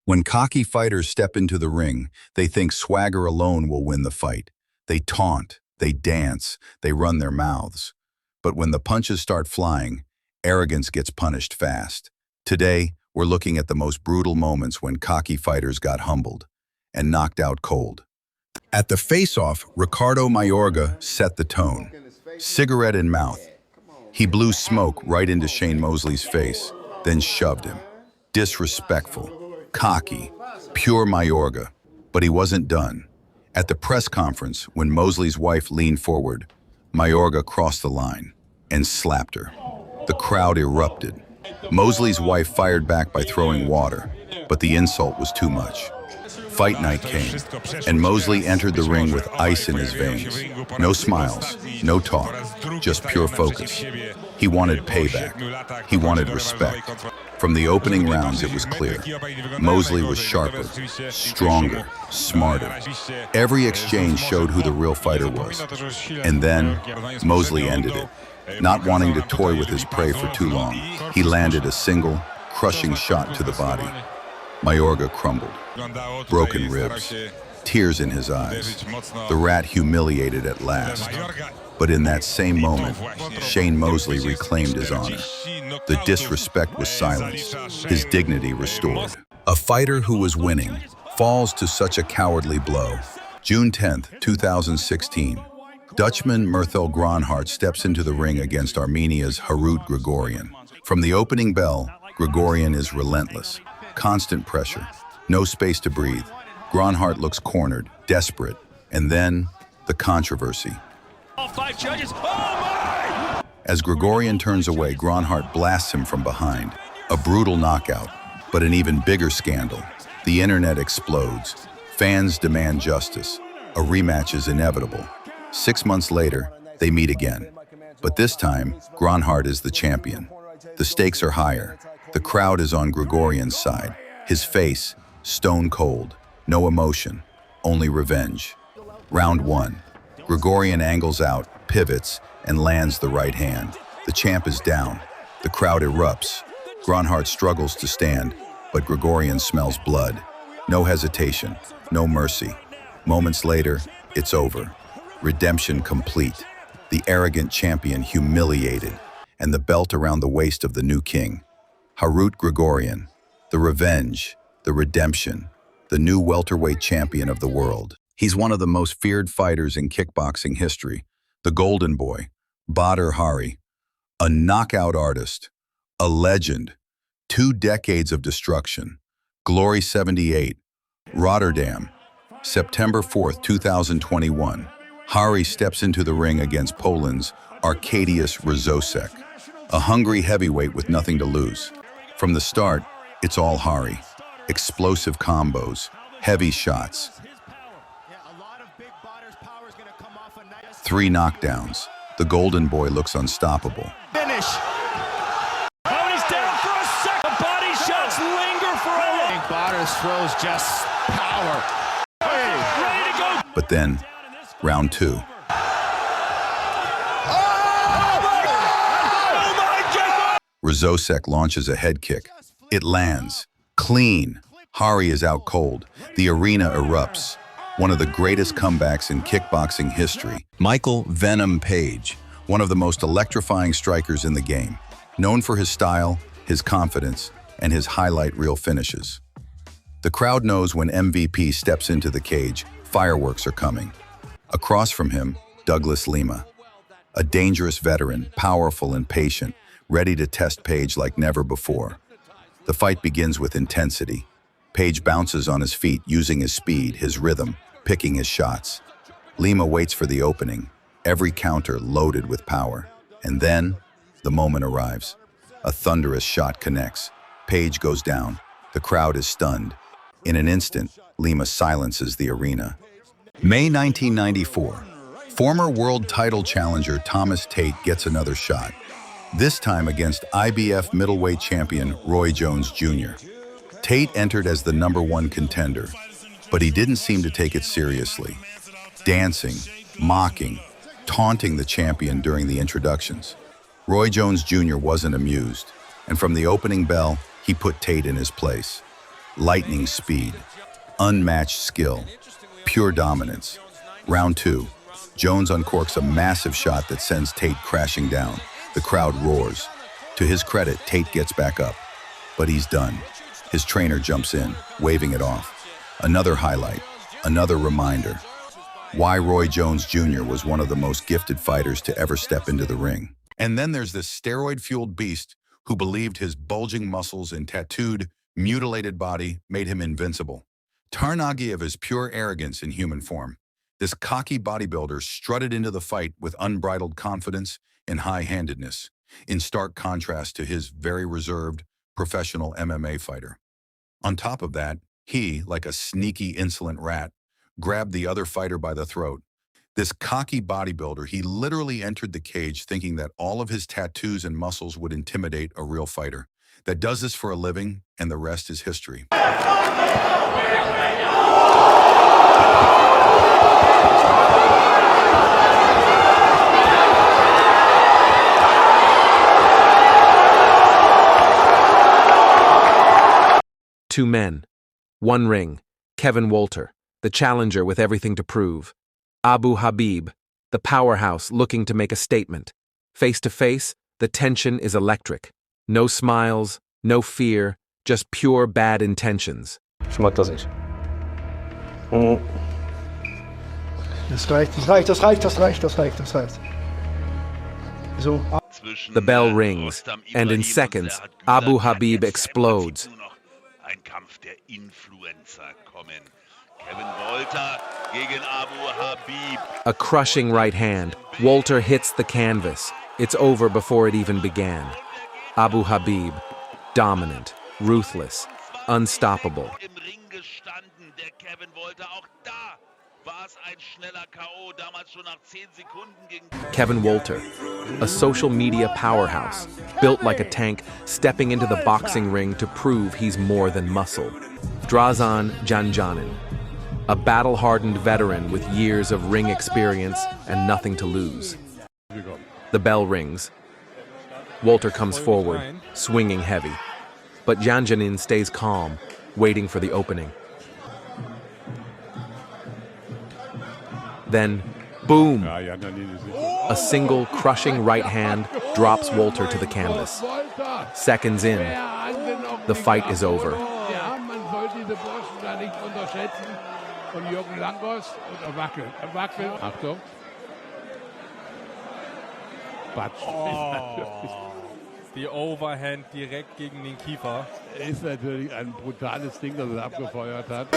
When cocky fighters step into the ring, they think swagger alone will win the fight. They taunt, they dance, they run their mouths. But when the punches start flying, arrogance gets punished fast. Today, we're looking at the most brutal moments when cocky fighters got humbled and knocked out cold. At the face-off, Ricardo Mayorga set the tone. Cigarette in mouth. He blew smoke right into Shane Mosley's face, then shoved him. Disrespectful, cocky, pure Mayorga. But he wasn't done. At the press conference, when Mosley's wife leaned forward, Mayorga crossed the line and slapped her. The crowd erupted. Mosley's wife fired back by throwing water, but the insult was too much. Fight night came, and Mosley entered the ring with ice in his veins. No smiles, no talk, just pure focus. He wanted payback. He wanted respect. From the opening rounds, it was clear. Mosley was sharper, stronger, smarter. Every exchange showed who the real fighter was. And then, Mosley ended it. Not wanting to toy with his prey for too long, he landed a single, crushing shot to the body. Mayorga crumbled, broken ribs, tears in his eyes. The rat humiliated at last. But in that same moment, Shane Mosley reclaimed his honor. The disrespect was silenced, his dignity restored. A fighter who was winning falls to such a cowardly blow. June 10, 2016. Dutchman Mirthel Granhard steps into the ring against Armenia's Habib Grigorian. From the opening bell, Grigorian is relentless. Constant pressure, no space to breathe. Granhard looks cornered, desperate, and then the controversy. All 5 judges. Oh my! As Grigorian turns away, Granhard blasts him from behind. A brutal knockout, but an even bigger scandal. The internet explodes. Fans demand justice. A rematch is inevitable. 6 months later, they meet again. But this time, Granhard is the champion. The stakes are higher. The crowd is on Grigorian's side. His face, stone cold. No emotion, only revenge. Round 1. Grigorian angles out, pivots, and lands the right hand. The champ is down. The crowd erupts. Granhard struggles to stand, but Grigorian smells blood. No hesitation, no mercy. Moments later, it's over. Redemption complete. The arrogant champion humiliated, and the belt around the waist of the new king. Habib Grigorian, the revenge, the redemption, the new welterweight champion of the world. He's one of the most feared fighters in kickboxing history. The Golden Boy, Badr Hari, a knockout artist, a legend, 2 decades of destruction. Glory 78, Rotterdam, September 4th, 2021. Hari steps into the ring against Poland's Arkadiusz Wrzosek, a hungry heavyweight with nothing to lose. From the start, it's all Hari. Explosive combos, heavy shots. 3 knockdowns. The Golden Boy looks unstoppable. Finish. Oh, he's down for a second. The body shots linger for a while. Badr's throws just power. Hey, ready to go. But then, round 2. Oh my God! Wrzosek launches a head kick. It lands. Clean. Hari is out cold. The arena erupts. One of the greatest comebacks in kickboxing history. Michael "Venom" Page, one of the most electrifying strikers in the game. Known for his style, his confidence, and his highlight reel finishes. The crowd knows when MVP steps into the cage, fireworks are coming. Across from him, Douglas Lima. A dangerous veteran, powerful and patient, ready to test Page like never before. The fight begins with intensity. Page bounces on his feet, using his speed, his rhythm, picking his shots. Lima waits for the opening, every counter loaded with power. And then, the moment arrives. A thunderous shot connects. Page goes down. The crowd is stunned. In an instant, Lima silences the arena. May 1994. Former world title challenger Thomas Tate gets another shot. This time against IBF middleweight champion Roy Jones Jr. Tate entered as the #1 contender, but he didn't seem to take it seriously. Dancing, mocking, taunting the champion during the introductions. Roy Jones Jr. wasn't amused, and from the opening bell, he put Tate in his place. lightning speed, unmatched skill, pure dominance. Round 2. Jones uncorks a massive shot that sends Tate crashing down. The crowd roars. To his credit, Tate gets back up. But he's done. His trainer jumps in, waving it off. Another highlight, another reminder. Why Roy Jones Jr. was one of the most gifted fighters to ever step into the ring. And then there's this steroid-fueled beast who believed his bulging muscles and tattooed, mutilated body made him invincible. Tarnagi of his pure arrogance in human form. This cocky bodybuilder strutted into the fight with unbridled confidence and high-handedness, in stark contrast to his very reserved, professional MMA fighter. On top of that, he, like a sneaky, insolent rat, grabbed the other fighter by the throat. This cocky bodybuilder, he literally entered the cage thinking that all of his tattoos and muscles would intimidate a real fighter that does this for a living, and the rest is history. Two men, one ring, Kevin Walter, the challenger with everything to prove. Abu Habib, the powerhouse looking to make a statement. Face to face, the tension is electric. No smiles, no fear, just pure bad intentions. Ich mag das nicht. Das reicht. So. The bell rings, and in seconds, Abu Habib explodes. Ein Kampf der Influencer kommen. Kevin Walter gegen Abu Habib. A crushing right hand. Walter hits the canvas. It's over before it even began. Abu Habib, dominant, ruthless, unstoppable. Im Ring gestanden, der Kevin Walter. Auch da war es ein schneller K.O. Damals schon nach 10 Sekunden gegen Kevin Walter, a social media powerhouse, built like a tank, stepping into the boxing ring to prove he's more than muscle. Drazen Janjanin, a battle-hardened veteran with years of ring experience and nothing to lose. The bell rings. Walter comes forward, swinging heavy. But Janjanin stays calm, waiting for the opening. Then, boom! A single crushing right hand drops Walter to the canvas. Seconds in, the fight is over. Die Overhand direkt gegen den Kiefer. Ist natürlich ein brutales Ding, das er abgefeuert hat.